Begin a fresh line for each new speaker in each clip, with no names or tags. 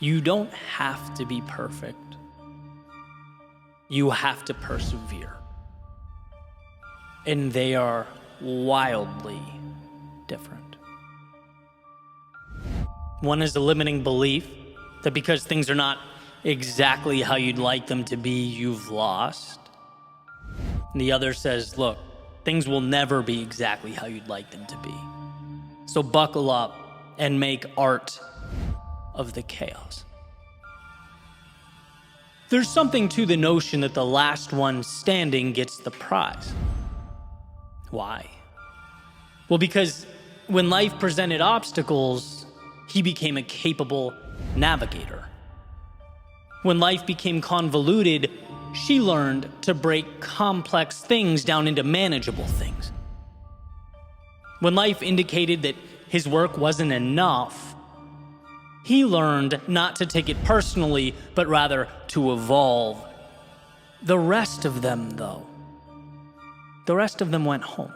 You don't have to be perfect. You have to persevere. And they are wildly different. One is a limiting belief that because things are not exactly how you'd like them to be, you've lost. And the other says, look, things will never be exactly how you'd like them to be. So buckle up and make art of the chaos. There's something to the notion that the last one standing gets the prize. Why? Well, because when life presented obstacles, he became a capable navigator. When life became convoluted, she learned to break complex things down into manageable things. When life indicated that his work wasn't enough, he learned not to take it personally, but rather to evolve. The rest of them, though, went home,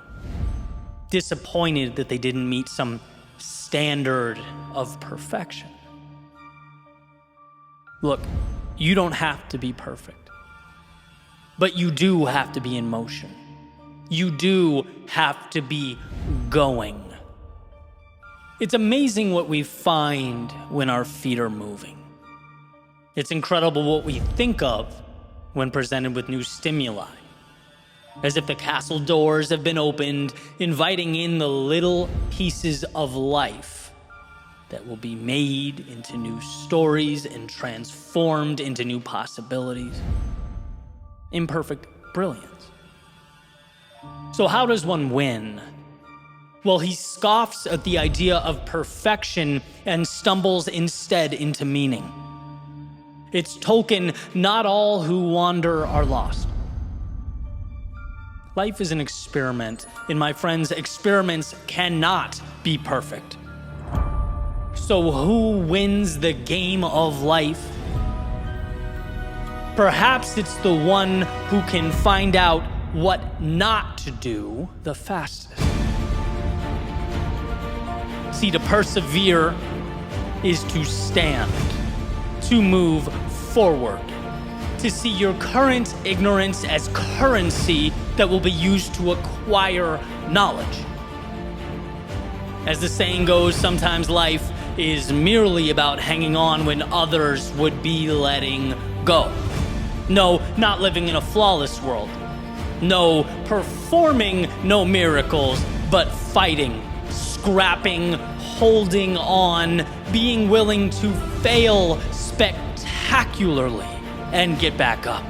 disappointed that they didn't meet some standard of perfection. Look, you don't have to be perfect, but you do have to be in motion. You do have to be going. It's amazing what we find when our feet are moving. It's incredible what we think of when presented with new stimuli. As if the castle doors have been opened, inviting in the little pieces of life that will be made into new stories and transformed into new possibilities. Imperfect brilliance. So how does one win? Well, he scoffs at the idea of perfection and stumbles instead into meaning. It's token, not all who wander are lost. Life is an experiment, and my friends, experiments cannot be perfect. So who wins the game of life? Perhaps it's the one who can find out what not to do the fastest. See, to persevere is to stand, to move forward, to see your current ignorance as currency that will be used to acquire knowledge. As the saying goes, sometimes life is merely about hanging on when others would be letting go. No, not living in a flawless world. No, performing no miracles, but fighting, scrapping, holding on, being willing to fail spectacularly and get back up.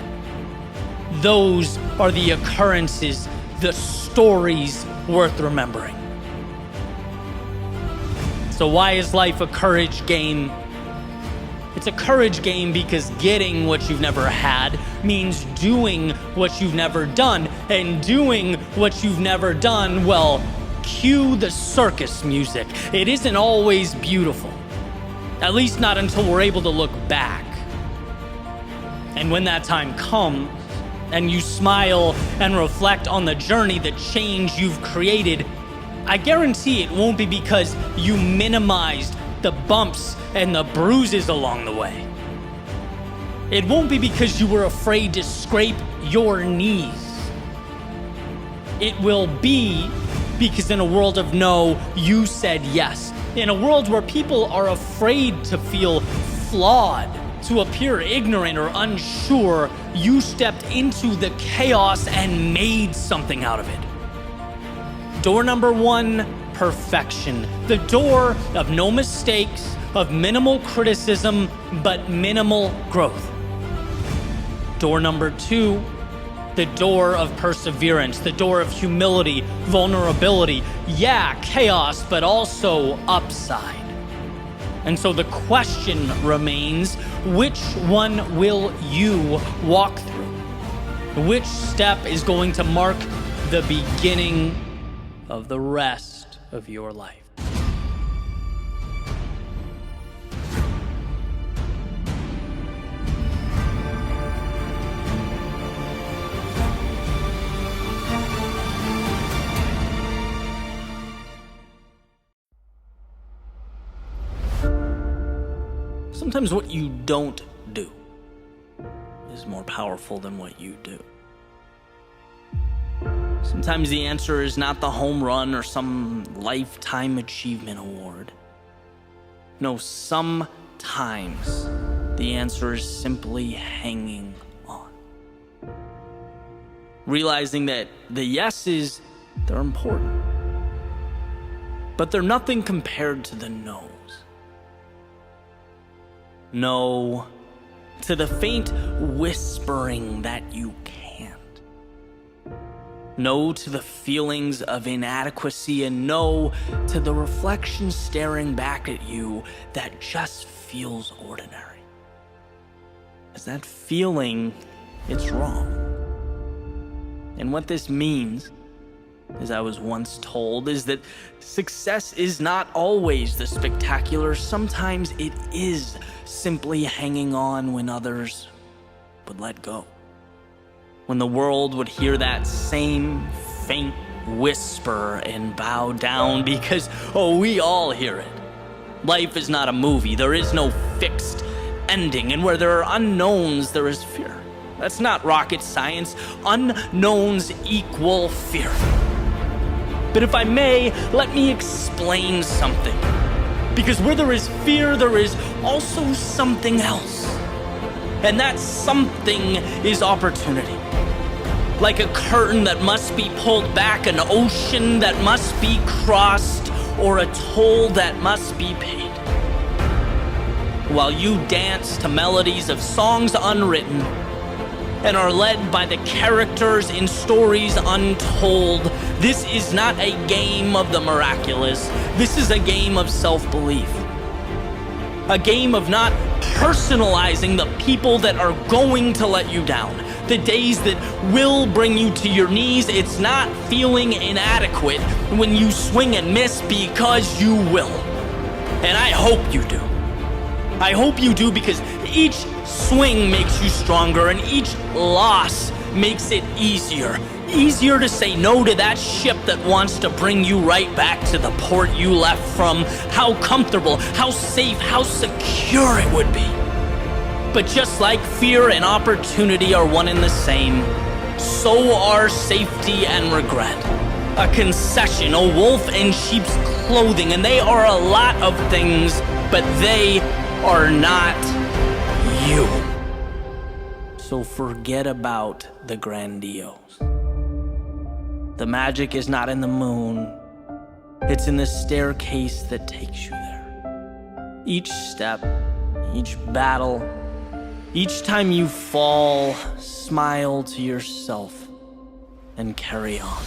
Those are the occurrences, the stories worth remembering. So why is life a courage game? It's a courage game because getting what you've never had means doing what you've never done. And doing what you've never done, well, cue the circus music. It isn't always beautiful. At least not until we're able to look back. And when that time comes, and you smile and reflect on the journey, the change you've created, I guarantee it won't be because you minimized the bumps and the bruises along the way. It won't be because you were afraid to scrape your knees. It will be because in a world of no, you said yes. In a world where people are afraid to feel flawed, to appear ignorant or unsure, you stepped into the chaos and made something out of it. Door number one, perfection. The door of no mistakes, of minimal criticism, but minimal growth. Door number two, the door of perseverance, the door of humility, vulnerability. Yeah, chaos, but also upside. And so the question remains, which one will you walk through? Which step is going to mark the beginning of the rest of your life? Sometimes what you don't do is more powerful than what you do. Sometimes the answer is not the home run or some lifetime achievement award. No, sometimes the answer is simply hanging on. Realizing that the yeses, they're important, but they're nothing compared to the no's. No to the faint whispering that you can't. No to the feelings of inadequacy, and no to the reflection staring back at you that just feels ordinary. As that feeling, it's wrong. And what this means, as I was once told, is that success is not always the spectacular. Sometimes it is simply hanging on when others would let go. When the world would hear that same faint whisper and bow down because, we all hear it. Life is not a movie. There is no fixed ending. And where there are unknowns, there is fear. That's not rocket science. Unknowns equal fear. But if I may, let me explain something. Because where there is fear, there is also something else. And that something is opportunity. Like a curtain that must be pulled back, an ocean that must be crossed, or a toll that must be paid. While you dance to melodies of songs unwritten and are led by the characters in stories untold, this is not a game of the miraculous. This is a game of self-belief. A game of not personalizing the people that are going to let you down. The days that will bring you to your knees. It's not feeling inadequate when you swing and miss, because you will. And I hope you do. I hope you do, because each swing makes you stronger, and each loss makes it easier. Easier to say no to that ship that wants to bring you right back to the port you left from. How comfortable, how safe, how secure it would be. But just like fear and opportunity are one and the same, so are safety and regret. A concession, a wolf in sheep's clothing, and they are a lot of things, but they are not you. So forget about the grandiose. The magic is not in the moon. It's in the staircase that takes you there. Each step, each battle, each time you fall, smile to yourself and carry on.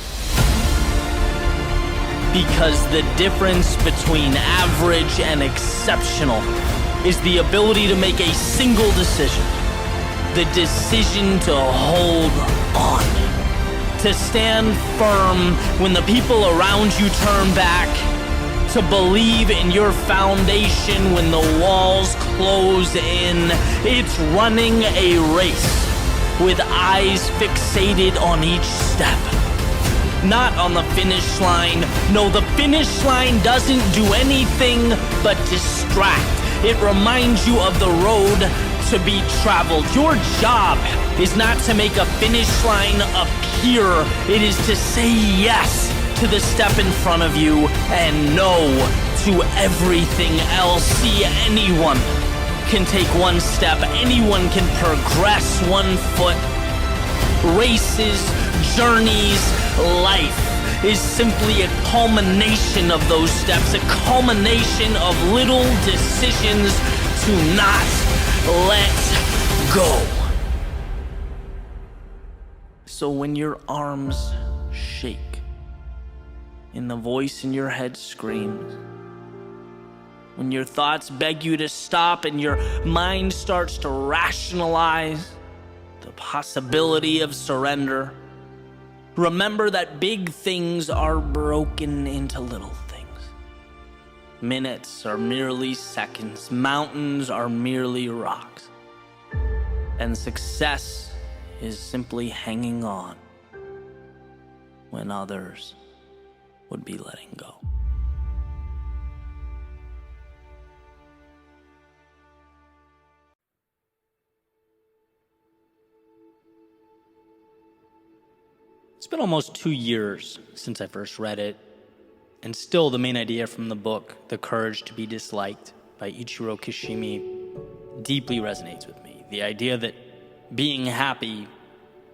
Because the difference between average and exceptional is the ability to make a single decision. The decision to hold on. To stand firm when the people around you turn back. To believe in your foundation when the walls close in. It's running a race with eyes fixated on each step. Not on the finish line. No, the finish line doesn't do anything but distract. It reminds you of the road to be traveled. Your job is not to make a finish line appear. It is to say yes to the step in front of you and no to everything else. See, anyone can take one step. Anyone can progress 1 foot. Races, journeys, life is simply a culmination of those steps, a culmination of little decisions to not let go. So when your arms shake and the voice in your head screams, when your thoughts beg you to stop and your mind starts to rationalize the possibility of surrender, remember that big things are broken into little things. Minutes are merely seconds. Mountains are merely rocks. And success is simply hanging on when others would be letting go. It's been almost 2 years since I first read it, and still the main idea from the book, The Courage to be Disliked by Ichiro Kishimi, deeply resonates with me. The idea that being happy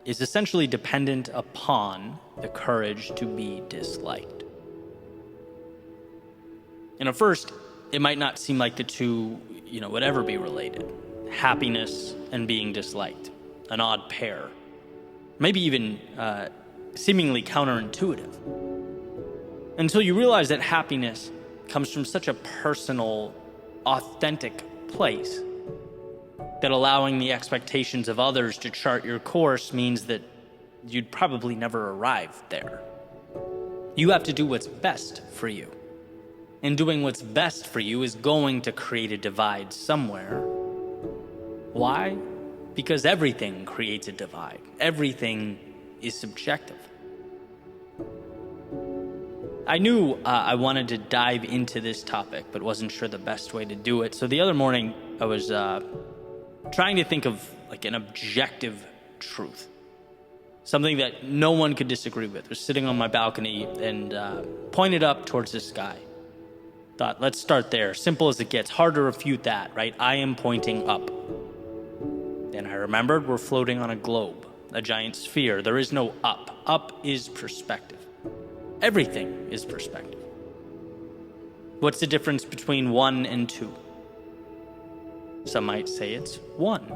is essentially dependent upon the courage to be disliked. And at first, it might not seem like the two, would ever be related. Happiness and being disliked, an odd pair. Maybe even seemingly counterintuitive. Until you realize that happiness comes from such a personal, authentic place that allowing the expectations of others to chart your course means that you'd probably never arrive there. You have to do what's best for you. And doing what's best for you is going to create a divide somewhere. Why? Because everything creates a divide. Everything is subjective. I knew I wanted to dive into this topic, but wasn't sure the best way to do it. So the other morning, I was trying to think of like an objective truth. Something that no one could disagree with. I was sitting on my balcony and pointed up towards the sky. Thought, let's start there. Simple as it gets. Hard to refute that, right? I am pointing up. Then I remembered we're floating on a globe, a giant sphere. There is no up. Up is perspective. Everything is perspective. What's the difference between 1 and 2? Some might say it's 1.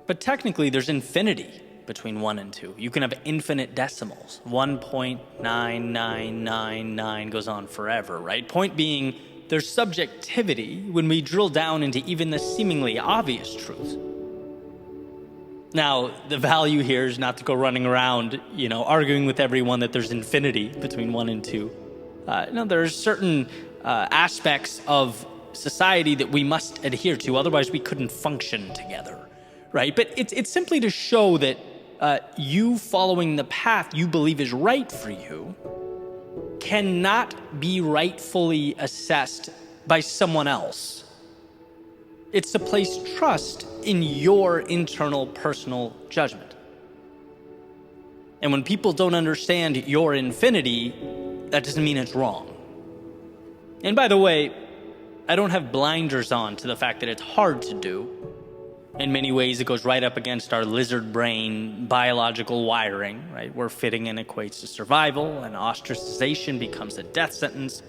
But technically, there's infinity between 1 and 2. You can have infinite decimals. 1.9999 goes on forever, right? Point being, there's subjectivity when we drill down into even the seemingly obvious truths. Now, the value here is not to go running around, arguing with everyone that there's infinity between 1 and 2. No, there's certain aspects of society that we must adhere to, otherwise we couldn't function together, right? But it's simply to show that you following the path you believe is right for you cannot be rightfully assessed by someone else. It's to place trust in your internal personal judgment. And when people don't understand your infinity, that doesn't mean it's wrong. And by the way, I don't have blinders on to the fact that it's hard to do. In many ways, it goes right up against our lizard brain biological wiring, right? Where fitting in equates to survival and ostracization becomes a death sentence.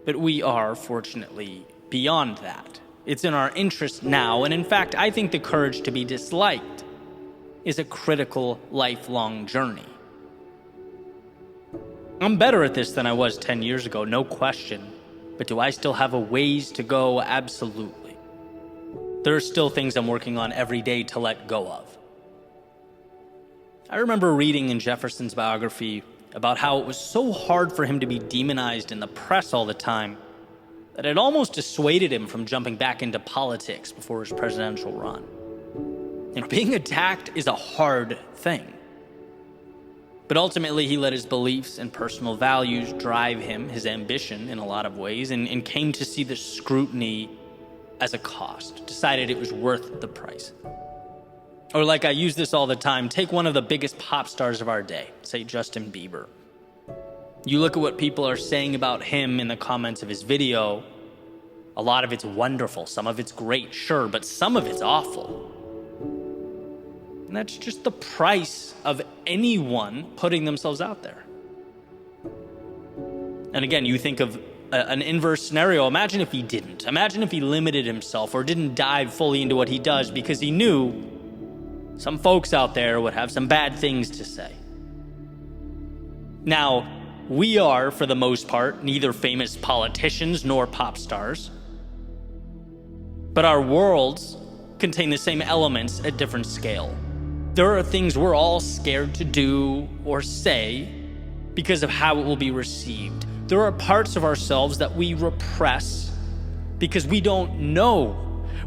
But we are, fortunately, beyond that. It's in our interest now, and in fact, I think the courage to be disliked is a critical lifelong journey. I'm better at this than I was 10 years ago, no question. But do I still have a ways to go? Absolutely. There are still things I'm working on every day to let go of. I remember reading in Jefferson's biography about how it was so hard for him to be demonized in the press all the time that it almost dissuaded him from jumping back into politics before his presidential run. Being attacked is a hard thing. But ultimately, he let his beliefs and personal values drive him, his ambition in a lot of ways, and came to see the scrutiny as a cost, decided it was worth the price. Or like I use this all the time, take one of the biggest pop stars of our day, say Justin Bieber. You look at what people are saying about him in the comments of his video, a lot of it's wonderful, some of it's great, sure, but some of it's awful. And that's just the price of anyone putting themselves out there. And again, you think of an inverse scenario. Imagine if he didn't. Imagine if he limited himself or didn't dive fully into what he does because he knew some folks out there would have some bad things to say. Now, we are, for the most part, neither famous politicians nor pop stars. But our worlds contain the same elements at different scale. There are things we're all scared to do or say because of how it will be received. There are parts of ourselves that we repress because we don't know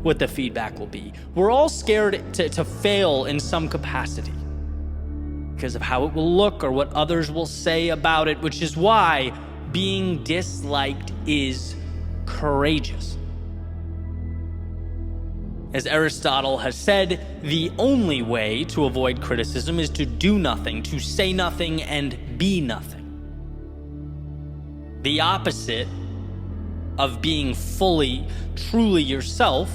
what the feedback will be. We're all scared to fail in some capacity because of how it will look or what others will say about it, which is why being disliked is courageous. As Aristotle has said, the only way to avoid criticism is to do nothing, to say nothing, and be nothing. The opposite of being fully, truly yourself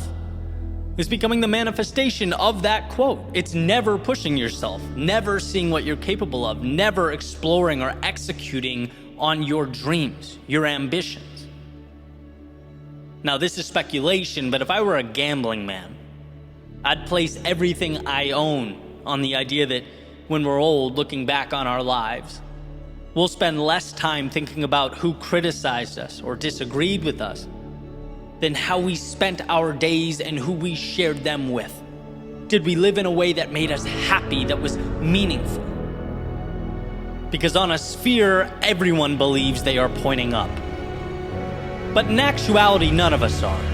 is becoming the manifestation of that quote. It's never pushing yourself, never seeing what you're capable of, never exploring or executing on your dreams, your ambitions. Now, this is speculation, but if I were a gambling man, I'd place everything I own on the idea that when we're old, looking back on our lives, we'll spend less time thinking about who criticized us or disagreed with us than how we spent our days and who we shared them with. Did we live in a way that made us happy, that was meaningful? Because on a sphere, everyone believes they are pointing up. But in actuality, none of us are.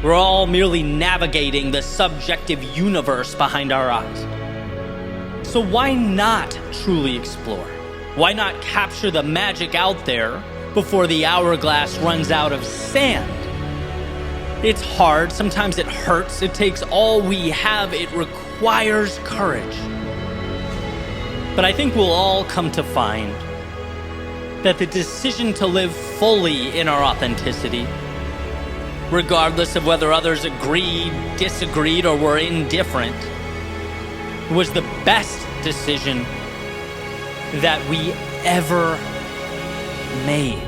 We're all merely navigating the subjective universe behind our eyes. So why not truly explore? Why not capture the magic out there before the hourglass runs out of sand? It's hard, sometimes it hurts, it takes all we have, it requires courage. But I think we'll all come to find that the decision to live fully in our authenticity, regardless of whether others agreed, disagreed, or were indifferent, was the best decision that we ever made.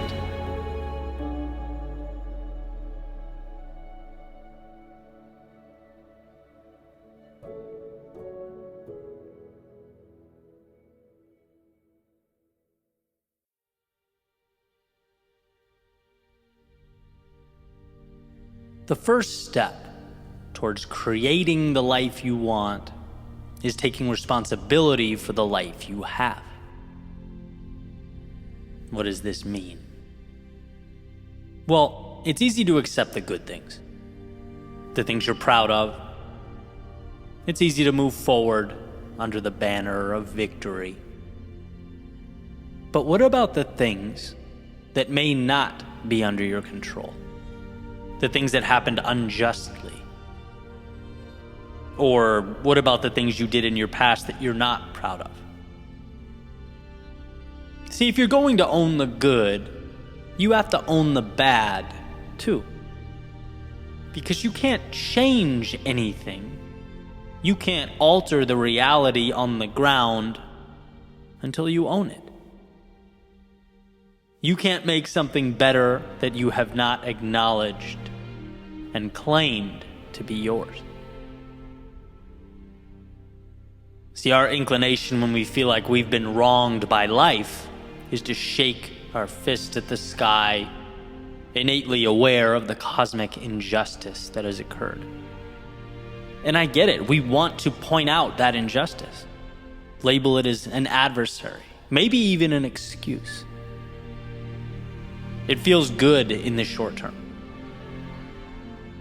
The first step towards creating the life you want is taking responsibility for the life you have. What does this mean? Well, it's easy to accept the good things, the things you're proud of. It's easy to move forward under the banner of victory. But what about the things that may not be under your control? The things that happened unjustly? Or what about the things you did in your past that you're not proud of? See, if you're going to own the good, you have to own the bad too. Because you can't change anything. You can't alter the reality on the ground until you own it. You can't make something better that you have not acknowledged and claimed to be yours. See, our inclination when we feel like we've been wronged by life is to shake our fist at the sky, innately aware of the cosmic injustice that has occurred. And I get it. We want to point out that injustice, label it as an adversary, maybe even an excuse. It feels good in the short term.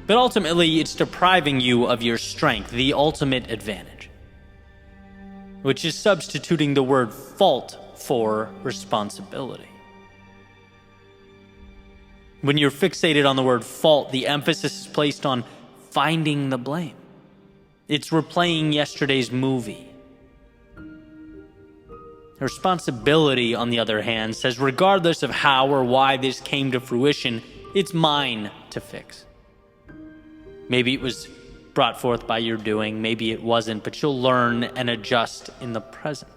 But ultimately, it's depriving you of your strength, the ultimate advantage, which is substituting the word fault for responsibility. When you're fixated on the word fault, the emphasis is placed on finding the blame. It's replaying yesterday's movie. Responsibility, on the other hand, says regardless of how or why this came to fruition, it's mine to fix. Maybe it was brought forth by your doing, maybe it wasn't, but you'll learn and adjust in the present.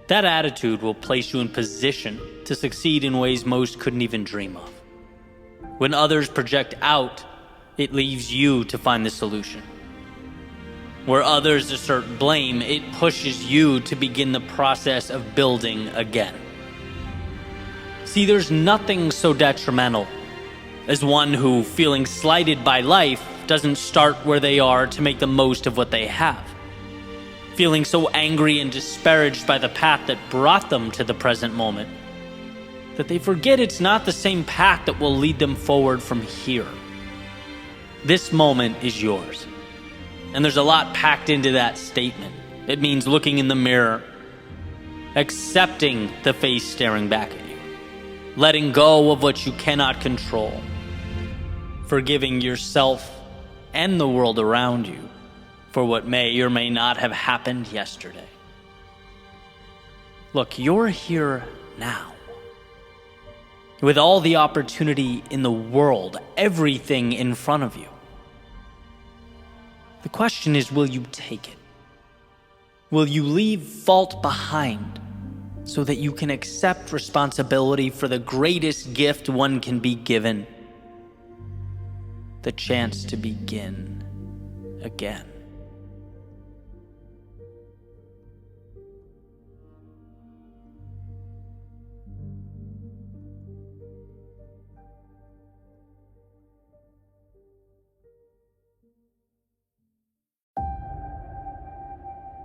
That attitude will place you in position to succeed in ways most couldn't even dream of. When others project out, it leaves you to find the solution. Where others assert blame, it pushes you to begin the process of building again. See, there's nothing so detrimental as one who, feeling slighted by life, doesn't start where they are to make the most of what they have. Feeling so angry and disparaged by the path that brought them to the present moment, that they forget it's not the same path that will lead them forward from here. This moment is yours. And there's a lot packed into that statement. It means looking in the mirror, accepting the face staring back at you, letting go of what you cannot control, forgiving yourself and the world around you for what may or may not have happened yesterday. Look, you're here now. With all the opportunity in the world, everything in front of you. The question is, will you take it? Will you leave fault behind so that you can accept responsibility for the greatest gift one can be given? The chance to begin again.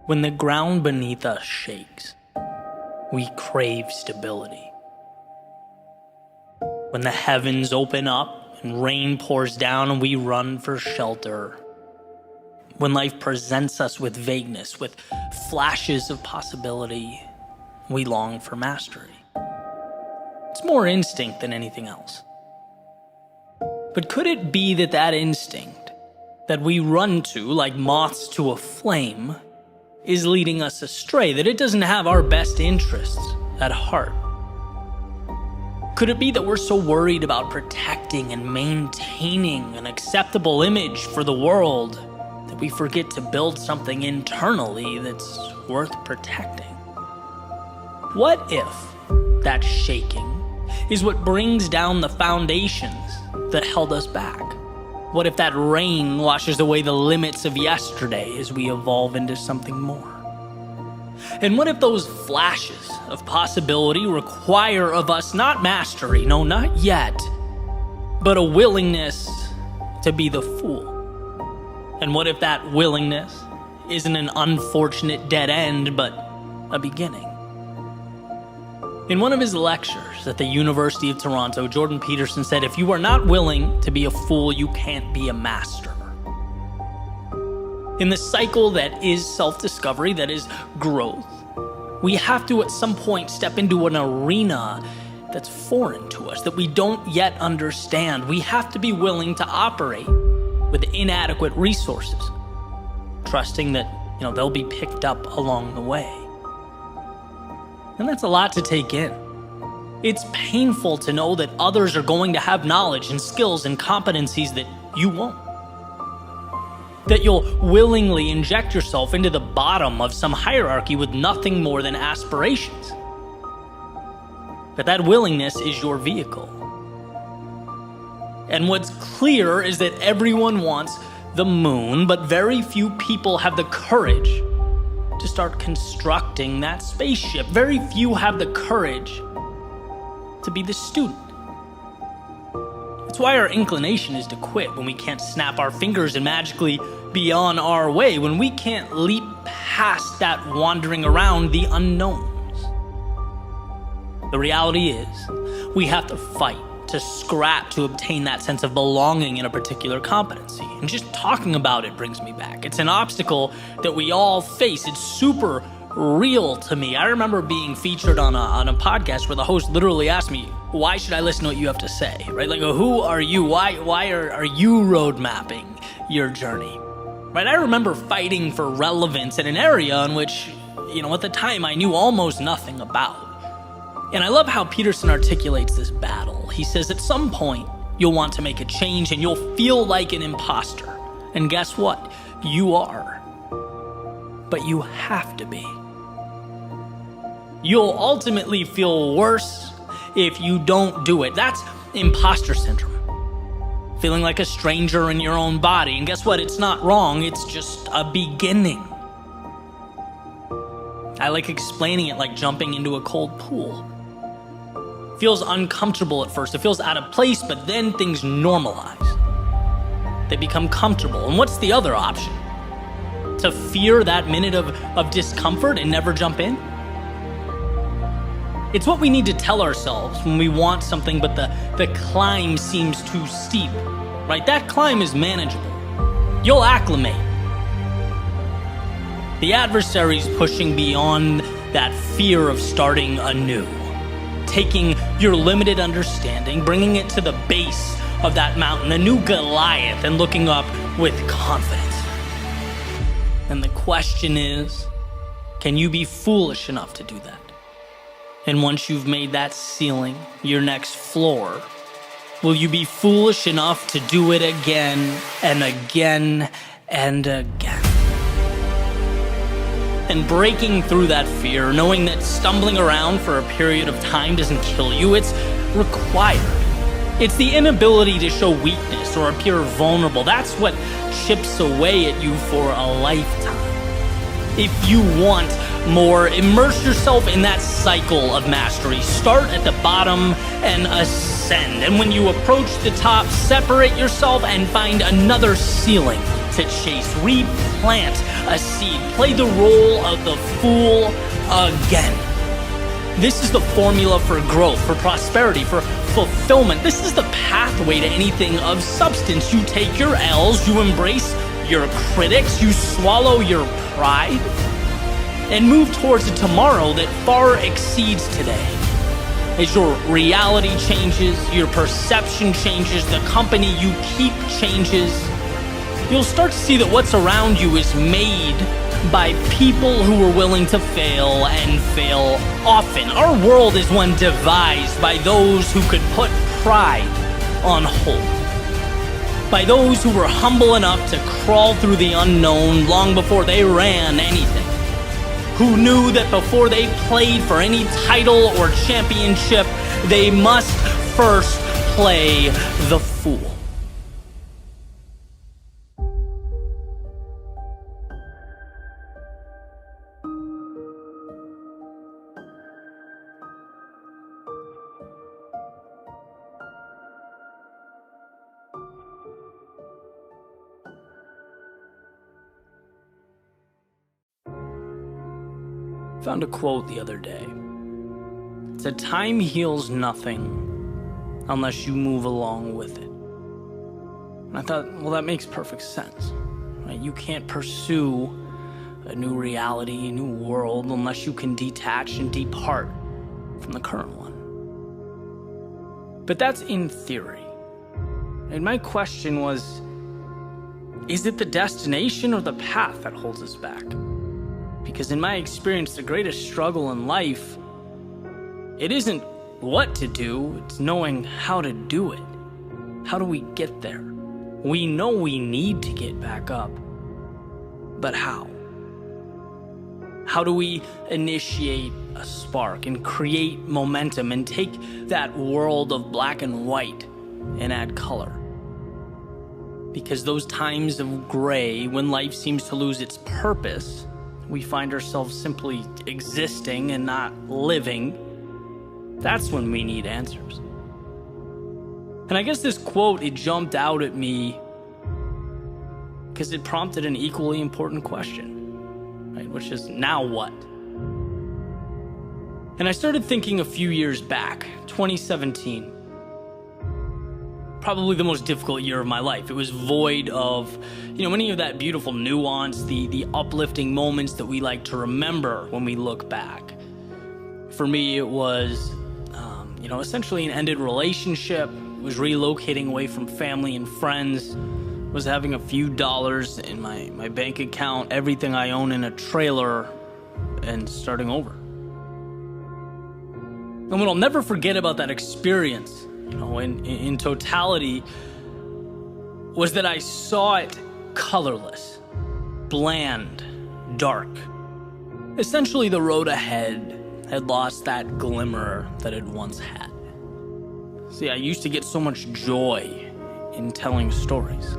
When the ground beneath us shakes, we crave stability. When the heavens open up and rain pours down, we run for shelter. When life presents us with vagueness, with flashes of possibility, we long for mastery. It's more instinct than anything else. But could it be that that instinct that we run to like moths to a flame is leading us astray, that it doesn't have our best interests at heart? Could it be that we're so worried about protecting and maintaining an acceptable image for the world that we forget to build something internally that's worth protecting? What if that shaking is what brings down the foundations that held us back? What if that rain washes away the limits of yesterday as we evolve into something more? And what if those flashes of possibility require of us not mastery, no, not yet, but a willingness to be the fool? And what if that willingness isn't an unfortunate dead end, but a beginning? In one of his lectures at the University of Toronto, Jordan Peterson said, if you are not willing to be a fool, you can't be a master. In the cycle that is self-discovery, that is growth, we have to at some point step into an arena that's foreign to us, that we don't yet understand. We have to be willing to operate with inadequate resources, trusting that, they'll be picked up along the way. And that's a lot to take in. It's painful to know that others are going to have knowledge and skills and competencies that you won't. That you'll willingly inject yourself into the bottom of some hierarchy with nothing more than aspirations. That willingness is your vehicle. And what's clear is that everyone wants the moon, but very few people have the courage to start constructing that spaceship. Very few have the courage to be the student. That's why our inclination is to quit when we can't snap our fingers and magically be on our way, when we can't leap past that wandering around the unknowns. The reality is, we have to fight, to scrap to obtain that sense of belonging in a particular competency. And just talking about it brings me back. It's an obstacle that we all face. It's super real to me. I remember being featured on a podcast where the host literally asked me, why should I listen to what you have to say? Right? Like, who are you? Why are you road mapping your journey? Right? I remember fighting for relevance in an area in which, at the time I knew almost nothing about. And I love how Peterson articulates this battle. He says at some point, you'll want to make a change and you'll feel like an imposter. And guess what? You are. But you have to be. You'll ultimately feel worse if you don't do it. That's imposter syndrome. Feeling like a stranger in your own body. And guess what? It's not wrong. It's just a beginning. I like explaining it like jumping into a cold pool. Feels uncomfortable at first. It feels out of place, but then things normalize. They become comfortable. And what's the other option? To fear that minute of discomfort and never jump in? It's what we need to tell ourselves when we want something, but the climb seems too steep, right? That climb is manageable. You'll acclimate. The adversary's pushing beyond that fear of starting anew. taking your limited understanding, bringing it to the base of that mountain, a new Goliath, and looking up with confidence. And the question is, can you be foolish enough to do that? And once you've made that ceiling your next floor, will you be foolish enough to do it again and again and again? And breaking through that fear, knowing that stumbling around for a period of time doesn't kill you, it's required. It's the inability to show weakness or appear vulnerable. That's what chips away at you for a lifetime. If you want more, immerse yourself in that cycle of mastery. Start at the bottom and ascend. And when you approach the top, separate yourself and find another ceiling to chase. Replant a seed. Play the role of the fool again. This is the formula for growth, for prosperity, for fulfillment. This is the pathway to anything of substance. You take your L's, you embrace your critics, you swallow your pride, and move towards a tomorrow that far exceeds today. As your reality changes, your perception changes, the company you keep changes, you'll start to see that what's around you is made by people who are willing to fail and fail often. Our world is one devised by those who could put pride on hold, by those who were humble enough to crawl through the unknown long before they ran anything, who knew that before they played for any title or championship, they must first play the fool. Found a quote the other day. It said, "Time heals nothing unless you move along with it." And I thought, well, that makes perfect sense. Right? You can't pursue a new reality, a new world, unless you can detach and depart from the current one. But that's in theory. And my question was, is it the destination or the path that holds us back? Because in my experience, the greatest struggle in life, it isn't what to do, it's knowing how to do it. How do we get there? We know we need to get back up, but how? How do we initiate a spark and create momentum and take that world of black and white and add color? Because those times of gray, when life seems to lose its purpose, we find ourselves simply existing and not living, that's when we need answers. And I guess this quote, it jumped out at me because it prompted an equally important question, right? Which is, now what? And I started thinking a few years back, 2017, probably the most difficult year of my life. It was void of, any of that beautiful nuance, the uplifting moments that we like to remember when we look back. For me, it was, essentially an ended relationship. It was relocating away from family and friends. Was having a few dollars in my bank account, everything I own in a trailer, and starting over. And what I'll never forget about that experience, in totality, was that I saw it colorless, bland, dark. Essentially, the road ahead had lost that glimmer that it once had. See, I used to get so much joy in telling stories,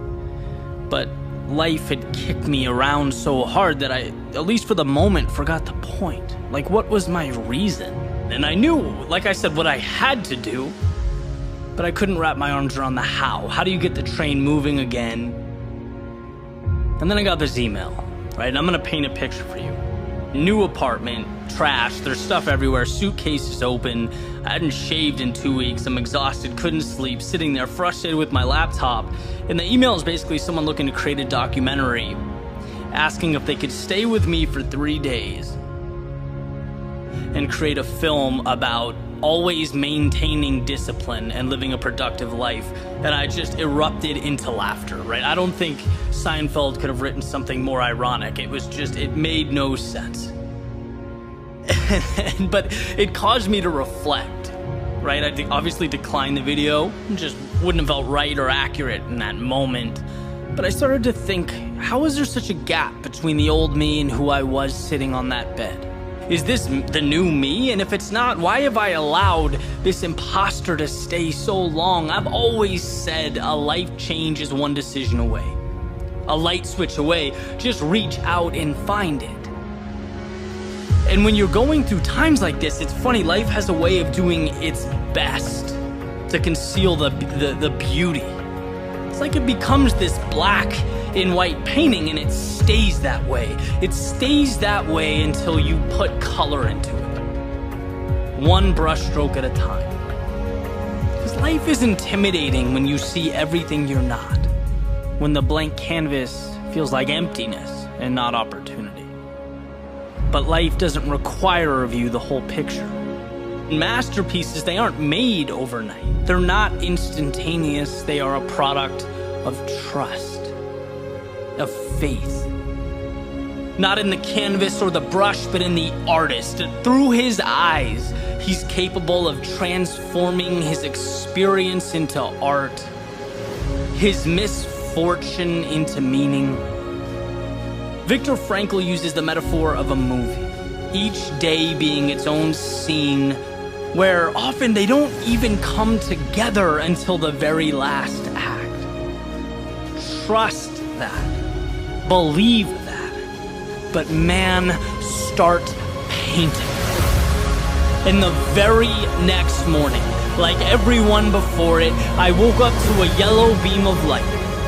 but life had kicked me around so hard that I, at least for the moment, forgot the point. Like, what was my reason? And I knew, like I said, what I had to do, but I couldn't wrap my arms around the how. How do you get the train moving again? And then I got this email, right? And I'm gonna paint a picture for you. New apartment, trash, there's stuff everywhere, suitcases open. I hadn't shaved in 2 weeks. I'm exhausted, couldn't sleep, sitting there frustrated with my laptop. And the email is basically someone looking to create a documentary, asking if they could stay with me for 3 days and create a film about always maintaining discipline and living a productive life, and I just erupted into laughter, right? I don't think Seinfeld could have written something more ironic. It made no sense. But it caused me to reflect, right? I obviously declined the video. It just wouldn't have felt right or accurate in that moment. But I started to think, how is there such a gap between the old me and who I was sitting on that bed? Is this the new me? And if it's not, why have I allowed this imposter to stay so long? I've always said a life change is one decision away, a light switch away. Just reach out and find it. And when you're going through times like this, it's funny, life has a way of doing its best to conceal the beauty. It's like it becomes this black and white painting, and it stays that way. It stays that way until you put color into it, one brushstroke at a time. Because life is intimidating when you see everything you're not, when the blank canvas feels like emptiness and not opportunity. But life doesn't require of you the whole picture. Masterpieces, they aren't made overnight. They're not instantaneous. They are a product of trust, of faith. Not in the canvas or the brush, but in the artist. Through his eyes, he's capable of transforming his experience into art, his misfortune into meaning. Viktor Frankl uses the metaphor of a movie, each day being its own scene, where often they don't even come together until the very last act. Trust that. Believe that. But man, start painting. And the very next morning, like everyone before it, I woke up to a yellow beam of light,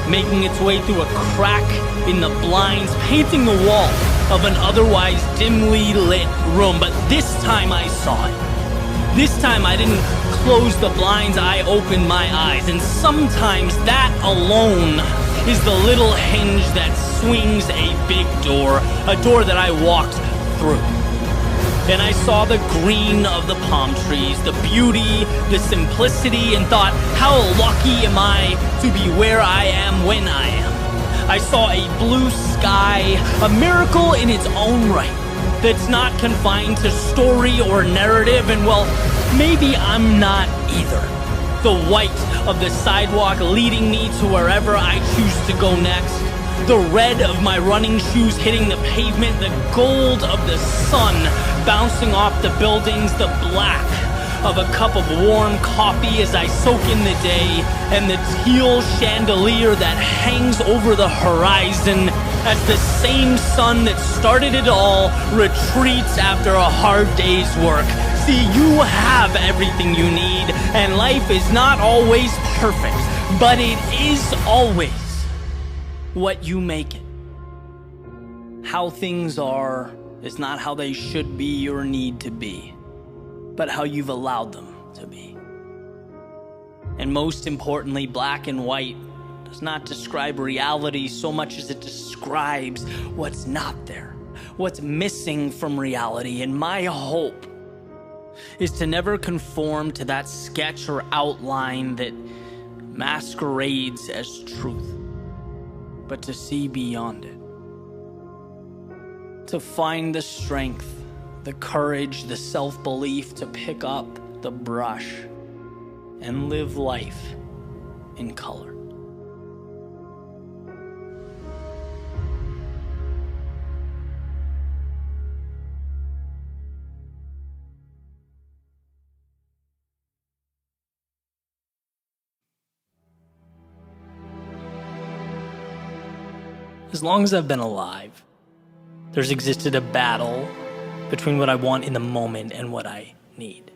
making its way through a crack in the blinds, painting the wall of an otherwise dimly lit room. But this time I saw it. This time I didn't close the blinds, I opened my eyes. And sometimes that alone is the little hinge that swings a big door, a door that I walked through. And I saw the green of the palm trees, the beauty, the simplicity, and thought, how lucky am I to be where I am when I am. I saw a blue sky, a miracle in its own right, that's not confined to story or narrative, and well, maybe I'm not either. The white of the sidewalk leading me to wherever I choose to go next. The red of my running shoes hitting the pavement, the gold of the sun bouncing off the buildings, the black of a cup of warm coffee as I soak in the day, and the teal chandelier that hangs over the horizon as the same sun that started it all retreats after a hard day's work. See, you have everything you need, and life is not always perfect, but it is always what you make it. How things are is not how they should be or need to be, but how you've allowed them to be. And most importantly, black and white does not describe reality so much as it describes what's not there, what's missing from reality. And my hope is to never conform to that sketch or outline that masquerades as truth, but to see beyond it. To find the strength, the courage, the self-belief to pick up the brush and live life in color. As long as I've been alive, there's existed a battle between what I want in the moment and what I need.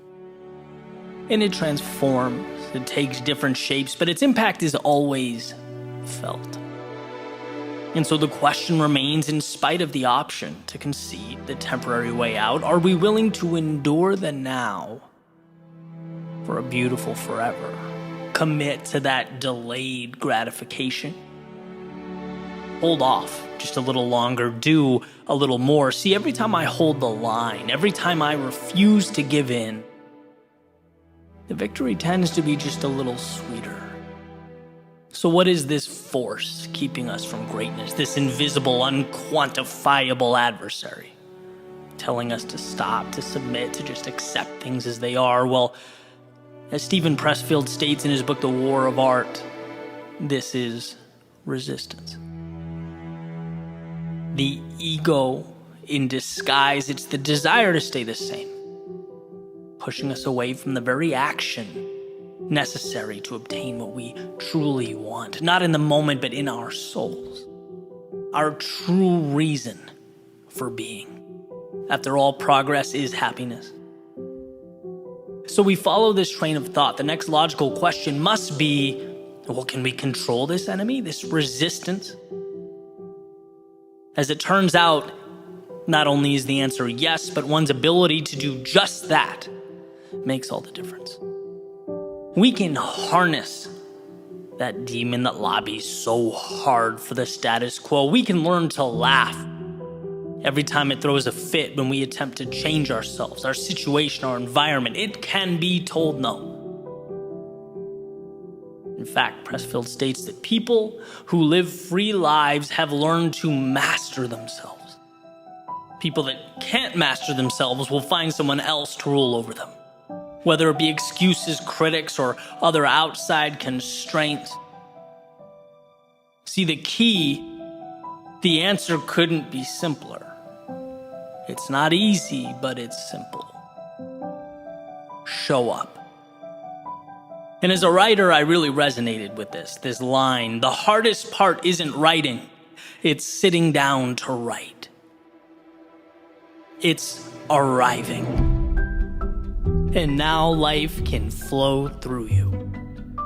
And it transforms, it takes different shapes, but its impact is always felt. And so the question remains, in spite of the option to concede the temporary way out, are we willing to endure the now for a beautiful forever? Commit to that delayed gratification? Hold off just a little longer, do a little more. See, every time I hold the line, every time I refuse to give in, the victory tends to be just a little sweeter. So what is this force keeping us from greatness? This invisible, unquantifiable adversary telling us to stop, to submit, to just accept things as they are? Well, as Stephen Pressfield states in his book, The War of Art, this is resistance. The ego in disguise, it's the desire to stay the same, pushing us away from the very action necessary to obtain what we truly want, not in the moment, but in our souls, our true reason for being. After all, progress is happiness. So we follow this train of thought. The next logical question must be, well, can we control this enemy, this resistance? As it turns out, not only is the answer yes, but one's ability to do just that makes all the difference. We can harness that demon that lobbies so hard for the status quo. We can learn to laugh every time it throws a fit when we attempt to change ourselves, our situation, our environment. It can be told no. In fact, Pressfield states that people who live free lives have learned to master themselves. People that can't master themselves will find someone else to rule over them, whether it be excuses, critics, or other outside constraints. See, the answer couldn't be simpler. It's not easy, but it's simple. Show up. And as a writer, I really resonated with this line. The hardest part isn't writing, it's sitting down to write. It's arriving. And now life can flow through you.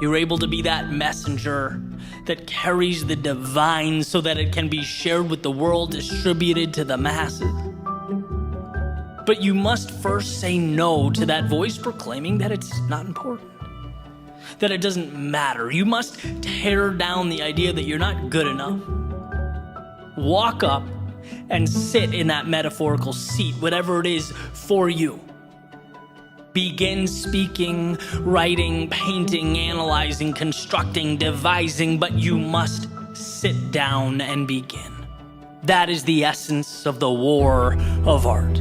You're able to be that messenger that carries the divine so that it can be shared with the world, distributed to the masses. But you must first say no to that voice proclaiming that it's not important, that it doesn't matter. You must tear down the idea that you're not good enough. Walk up and sit in that metaphorical seat, whatever it is for you. Begin speaking, writing, painting, analyzing, constructing, devising, but you must sit down and begin. That is the essence of the war of art.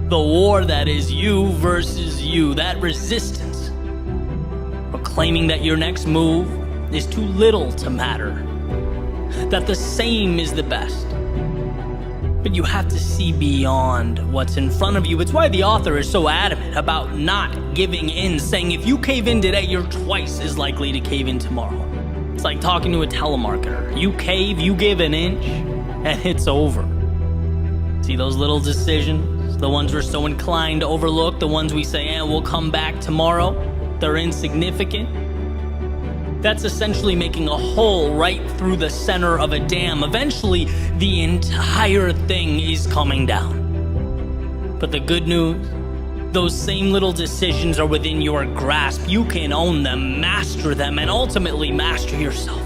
The war that is you versus you, that resistance. Proclaiming that your next move is too little to matter, that the same is the best. But you have to see beyond what's in front of you. It's why the author is so adamant about not giving in, saying if you cave in today, you're twice as likely to cave in tomorrow. It's like talking to a telemarketer. You cave, you give an inch, and it's over. See those little decisions, the ones we're so inclined to overlook, the ones we say, we'll come back tomorrow, they're insignificant. That's essentially making a hole right through the center of a dam. Eventually, the entire thing is coming down. But the good news, those same little decisions are within your grasp. You can own them, master them, and ultimately master yourself.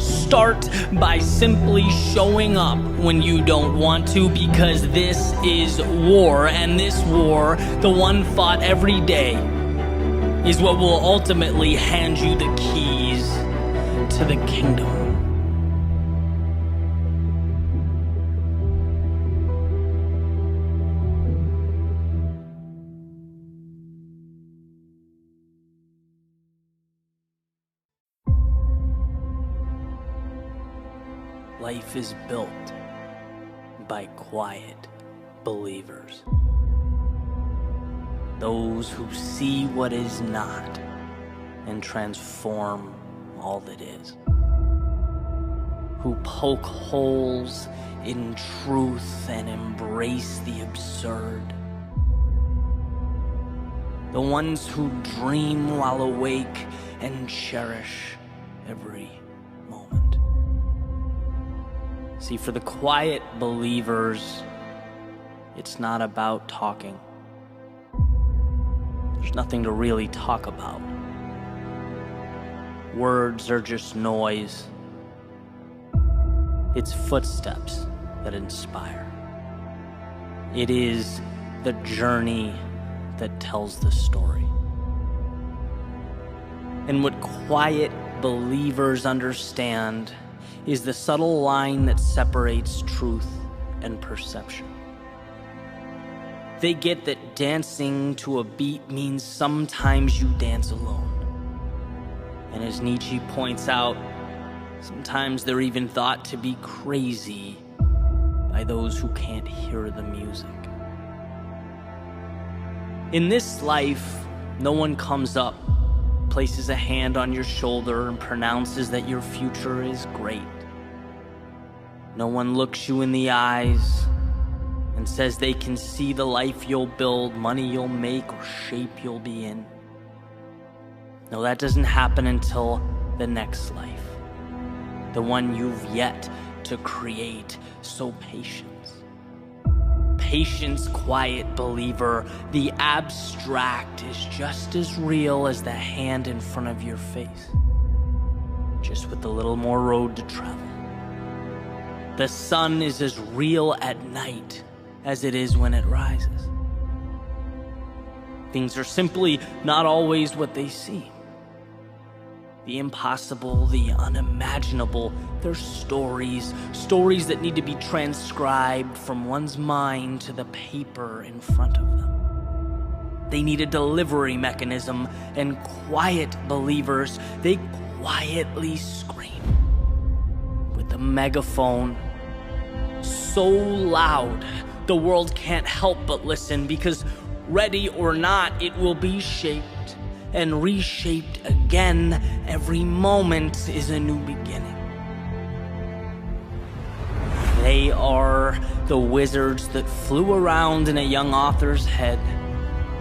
Start by simply showing up when you don't want to, because this is war, and this war, the one fought every day, is what will ultimately hand you the keys to the kingdom. Life is built by quiet believers. Those who see what is not and transform all that is. Who poke holes in truth and embrace the absurd. The ones who dream while awake and cherish every moment. See, for the quiet believers, it's not about talking. There's nothing to really talk about. Words are just noise. It's footsteps that inspire. It is the journey that tells the story. And what quiet believers understand is the subtle line that separates truth and perception. They get that dancing to a beat means sometimes you dance alone. And as Nietzsche points out, sometimes they're even thought to be crazy by those who can't hear the music. In this life, no one comes up, places a hand on your shoulder, and pronounces that your future is great. No one looks you in the eyes and says they can see the life you'll build, money you'll make, or shape you'll be in. No, that doesn't happen until the next life, the one you've yet to create. So patience. Patience, quiet believer. The abstract is just as real as the hand in front of your face, just with a little more road to travel. The sun is as real at night as it is when it rises. Things are simply not always what they seem. The impossible, the unimaginable, they're stories that need to be transcribed from one's mind to the paper in front of them. They need a delivery mechanism, and quiet believers, they quietly scream with a megaphone so loud the world can't help but listen, because ready or not, it will be shaped and reshaped again. Every moment is a new beginning. They are the wizards that flew around in a young author's head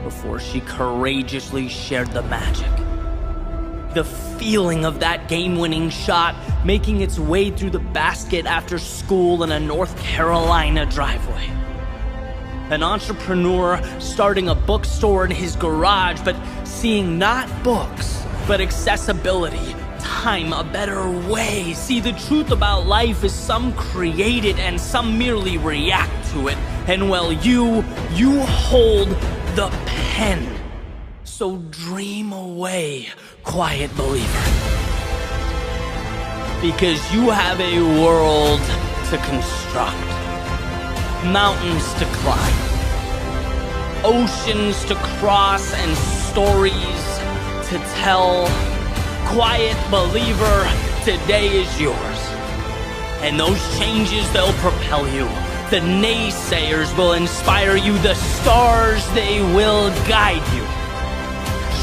before she courageously shared the magic. The feeling of that game-winning shot making its way through the basket after school in a North Carolina driveway. An entrepreneur starting a bookstore in his garage, but seeing not books, but accessibility, time, a better way. See, the truth about life is some create it and some merely react to it. And well, you hold the pen. So dream away, quiet believer. Because you have a world to construct. Mountains to climb, oceans to cross, and stories to tell. Quiet believer, today is yours. And those changes, they'll propel you. The naysayers will inspire you. The stars, they will guide you.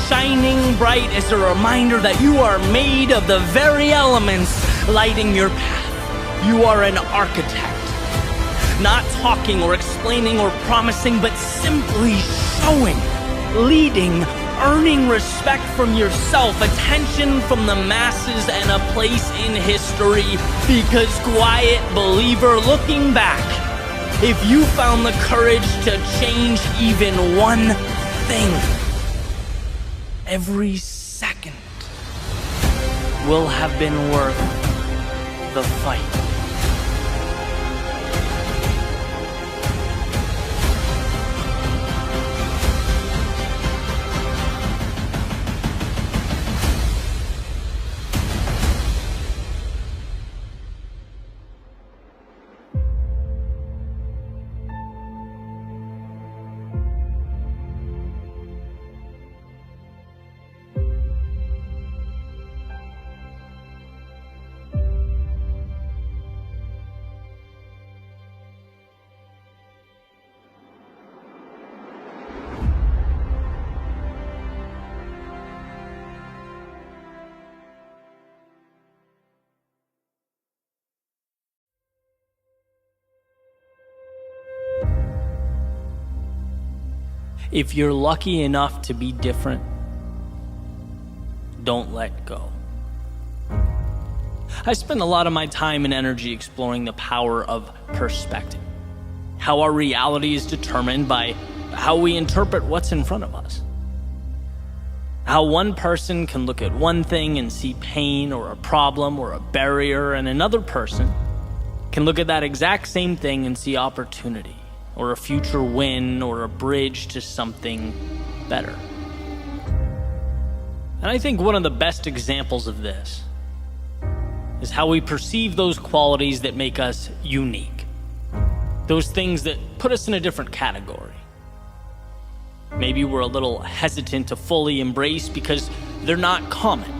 Shining bright as a reminder that you are made of the very elements lighting your path. You are an architect. Not talking or explaining or promising, but simply showing, leading, earning respect from yourself, attention from the masses, and a place in history. Because quiet believer, looking back, if you found the courage to change even one thing, every second will have been worth the fight. If you're lucky enough to be different, don't let go. I spend a lot of my time and energy exploring the power of perspective, how our reality is determined by how we interpret what's in front of us. How one person can look at one thing and see pain or a problem or a barrier, and another person can look at that exact same thing and see opportunity, or a future win, or a bridge to something better. And I think one of the best examples of this is how we perceive those qualities that make us unique. Those things that put us in a different category. Maybe we're a little hesitant to fully embrace because they're not common.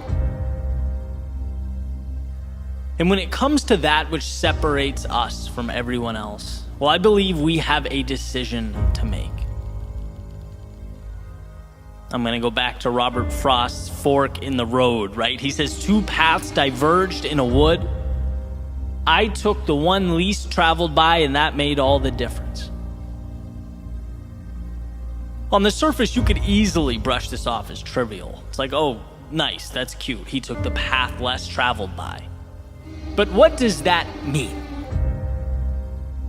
And when it comes to that which separates us from everyone else, well, I believe we have a decision to make. I'm going to go back to Robert Frost's fork in the road, right? He says, 2 paths diverged in a wood. I took the one least traveled by, and that made all the difference. On the surface, you could easily brush this off as trivial. It's like, oh, nice, that's cute. He took the path less traveled by. But what does that mean?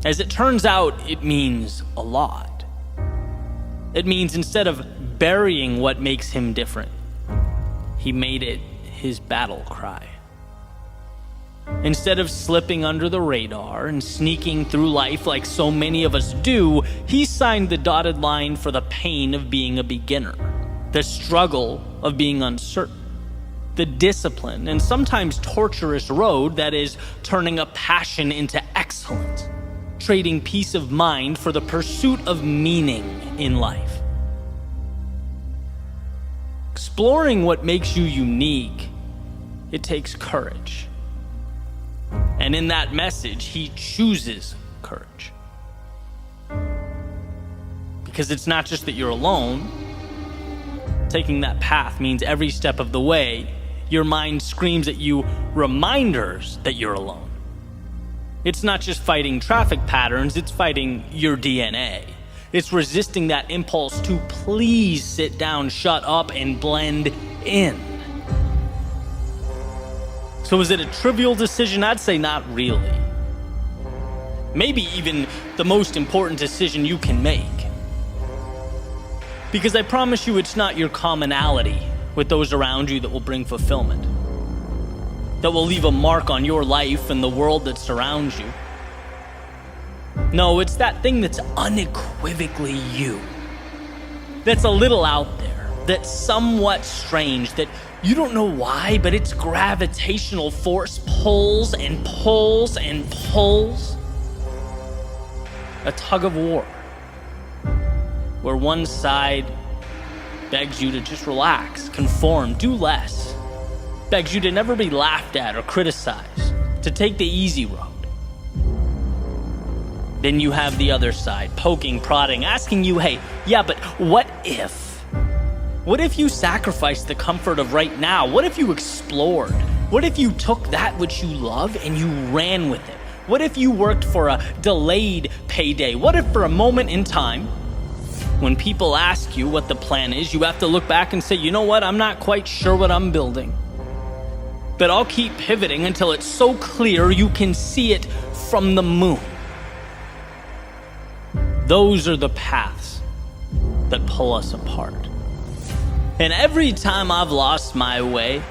As it turns out, it means a lot. It means instead of burying what makes him different, he made it his battle cry. Instead of slipping under the radar and sneaking through life like so many of us do, he signed the dotted line for the pain of being a beginner, the struggle of being uncertain, the discipline and sometimes torturous road that is turning a passion into excellence, trading peace of mind for the pursuit of meaning in life. Exploring what makes you unique, it takes courage. And in that message, he chooses courage. Because it's not just that you're alone. Taking that path means every step of the way, your mind screams at you reminders that you're alone. It's not just fighting traffic patterns, it's fighting your DNA. It's resisting that impulse to please sit down, shut up, and blend in. So is it a trivial decision? I'd say not really. Maybe even the most important decision you can make. Because I promise you it's not your commonality with those around you that will bring fulfillment, that will leave a mark on your life and the world that surrounds you. No, it's that thing that's unequivocally you, that's a little out there, that's somewhat strange, that you don't know why, but its gravitational force pulls and pulls and pulls. A tug of war, where one side begs you to just relax, conform, do less, begs you to never be laughed at or criticized, to take the easy road. Then you have the other side, poking, prodding, asking you, hey, yeah, but what if? What if you sacrificed the comfort of right now? What if you explored? What if you took that which you love and you ran with it? What if you worked for a delayed payday? What if for a moment in time, when people ask you what the plan is, you have to look back and say, you know what, I'm not quite sure what I'm building, but I'll keep pivoting until it's so clear you can see it from the moon. Those are the paths that pull us apart. And every time I've lost my way,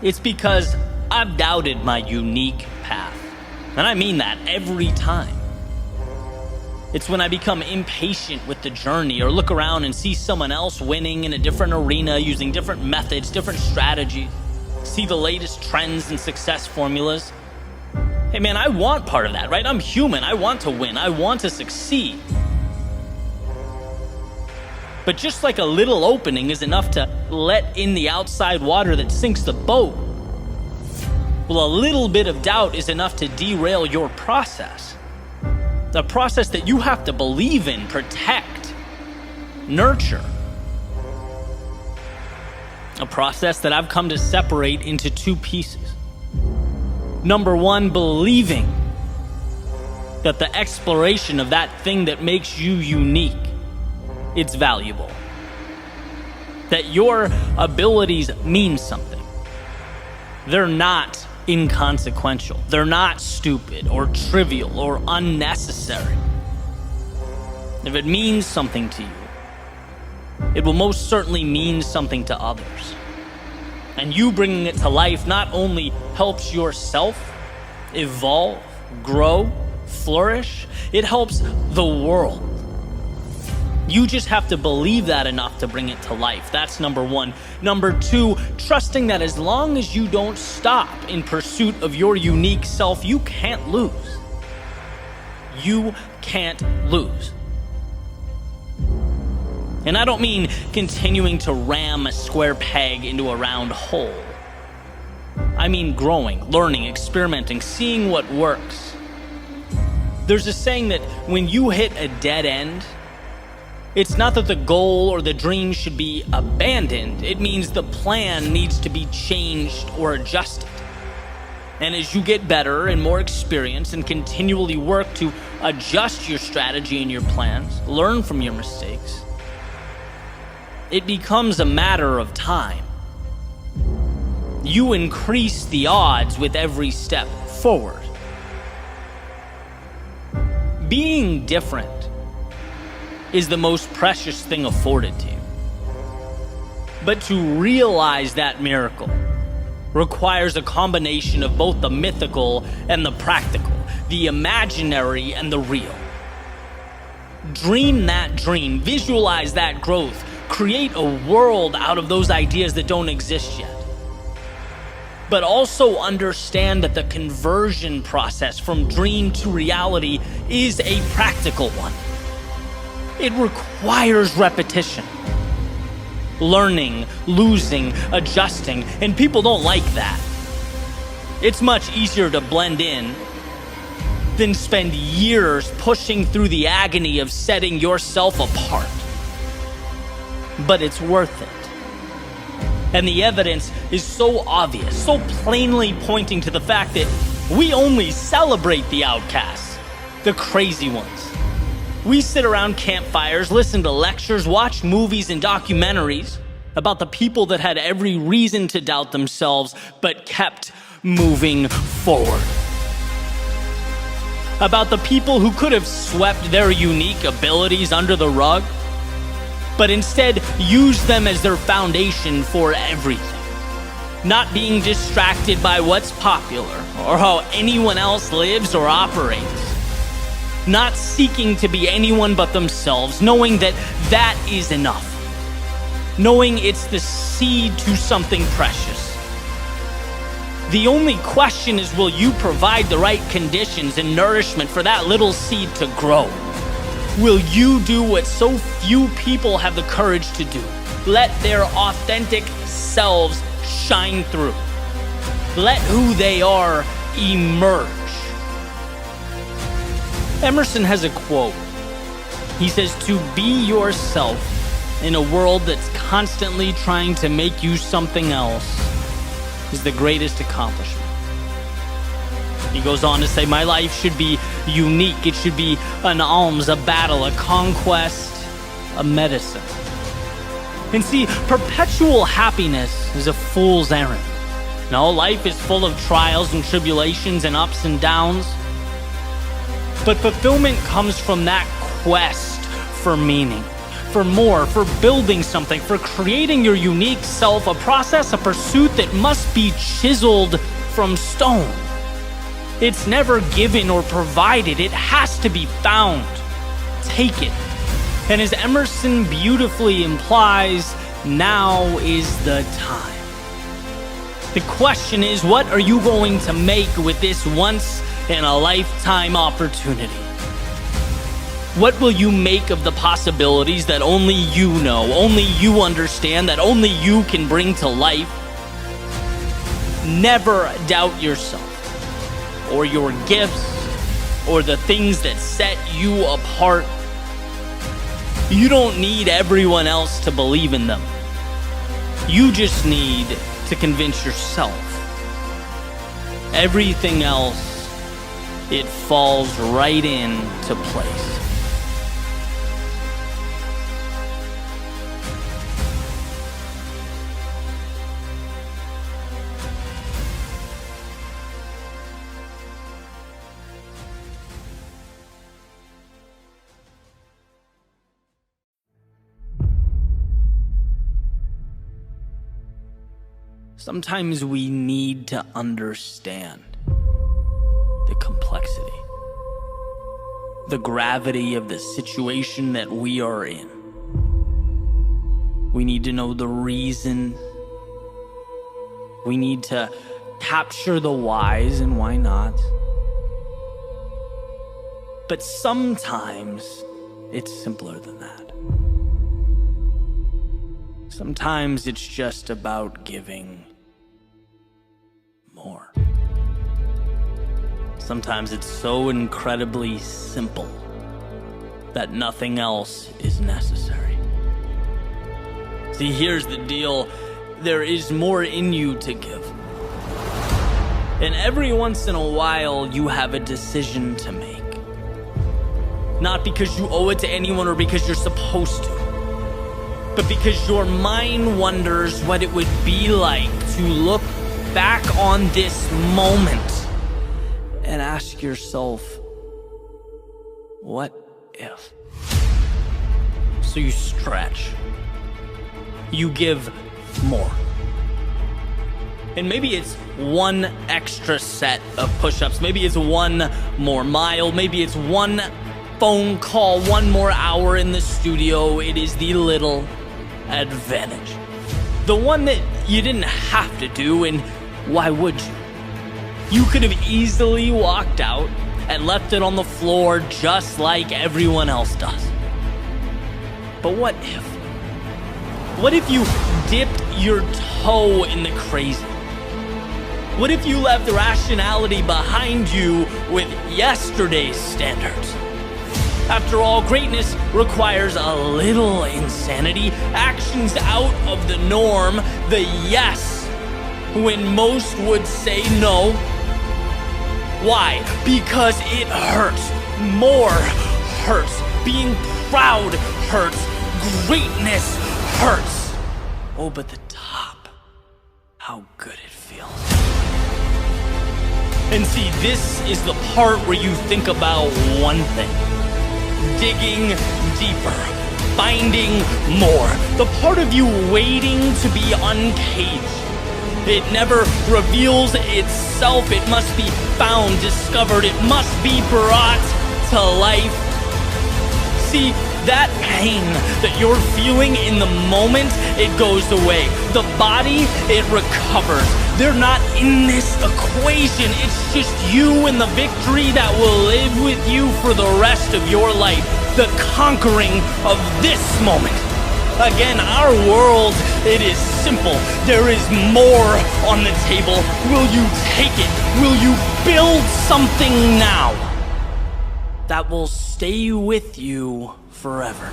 it's because I've doubted my unique path. And I mean that every time. It's when I become impatient with the journey or look around and see someone else winning in a different arena using different methods, different strategies, see the latest trends and success formulas. Hey man, I want part of that, right? I'm human. I want to win. I want to succeed. But just like a little opening is enough to let in the outside water that sinks the boat, well, a little bit of doubt is enough to derail your process. The process that you have to believe in, protect, nurture. A process that I've come to separate into 2 pieces. Number 1, believing that the exploration of that thing that makes you unique, it's valuable. That your abilities mean something. They're not inconsequential. They're not stupid or trivial or unnecessary. If it means something to you, it will most certainly mean something to others. And you bringing it to life not only helps yourself evolve, grow, flourish, it helps the world. You just have to believe that enough to bring it to life. That's number one. Number two, trusting that as long as you don't stop in pursuit of your unique self, you can't lose. You can't lose. And I don't mean continuing to ram a square peg into a round hole. I mean growing, learning, experimenting, seeing what works. There's a saying that when you hit a dead end, it's not that the goal or the dream should be abandoned. It means the plan needs to be changed or adjusted. And as you get better and more experienced and continually work to adjust your strategy and your plans, learn from your mistakes, it becomes a matter of time. You increase the odds with every step forward. Being different is the most precious thing afforded to you. But to realize that miracle requires a combination of both the mythical and the practical, the imaginary and the real. Dream that dream, visualize that growth, create a world out of those ideas that don't exist yet. But also understand that the conversion process from dream to reality is a practical one. It requires repetition. Learning, losing, adjusting, and people don't like that. It's much easier to blend in than spend years pushing through the agony of setting yourself apart. But it's worth it. And the evidence is so obvious, so plainly pointing to the fact that we only celebrate the outcasts, the crazy ones. We sit around campfires, listen to lectures, watch movies and documentaries about the people that had every reason to doubt themselves but kept moving forward. About the people who could have swept their unique abilities under the rug, but instead used them as their foundation for everything. Not being distracted by what's popular or how anyone else lives or operates. Not seeking to be anyone but themselves, knowing that that is enough. Knowing it's the seed to something precious. The only question is, will you provide the right conditions and nourishment for that little seed to grow? Will you do what so few people have the courage to do? Let their authentic selves shine through. Let who they are emerge. Emerson has a quote. He says, "To be yourself in a world that's constantly trying to make you something else is the greatest accomplishment." He goes on to say, "My life should be unique. It should be an alms, a battle, a conquest, a medicine." And see, perpetual happiness is a fool's errand. No, life is full of trials and tribulations and ups and downs. But fulfillment comes from that quest for meaning, for more, for building something, for creating your unique self, a process, a pursuit that must be chiseled from stone. It's never given or provided. It has to be found. Take it. And as Emerson beautifully implies, now is the time. The question is, what are you going to make with this once-in-a-lifetime opportunity? What will you make of the possibilities that only you know, only you understand, that only you can bring to life? Never doubt yourself, or your gifts, or the things that set you apart. You don't need everyone else to believe in them. You just need to convince yourself. Everything else, it falls right into place. Sometimes we need to understand the complexity, the gravity of the situation that we are in. We need to know the reason. We need to capture the whys and why not. But sometimes it's simpler than that. Sometimes it's just about giving more. Sometimes it's so incredibly simple that nothing else is necessary. See, here's the deal. There is more in you to give. And every once in a while, you have a decision to make. Not because you owe it to anyone or because you're supposed to, but because your mind wonders what it would be like to look back on this moment and ask yourself, what if? So you stretch. You give more. And maybe it's one extra set of push-ups. Maybe it's one more mile. Maybe it's one phone call, one more hour in the studio. It is the little advantage. The one that you didn't have to do, and why would you? You could have easily walked out and left it on the floor just like everyone else does. But what if? What if you dipped your toe in the crazy? What if you left rationality behind you with yesterday's standards? After all, greatness requires a little insanity, actions out of the norm, the yes, when most would say no. Why? Because it hurts. More hurts. Being proud hurts. Greatness hurts. Oh, but the top, how good it feels. And see, this is the part where you think about one thing. Digging deeper, finding more. The part of you waiting to be uncaged. It never reveals itself. It must be found, discovered. It must be brought to life. See, that pain that you're feeling in the moment, it goes away. The body, it recovers. They're not in this equation. It's just you and the victory that will live with you for the rest of your life. The conquering of this moment. Again, our world, it is simple. There is more on the table. Will you take it? Will you build something now that will stay with you forever?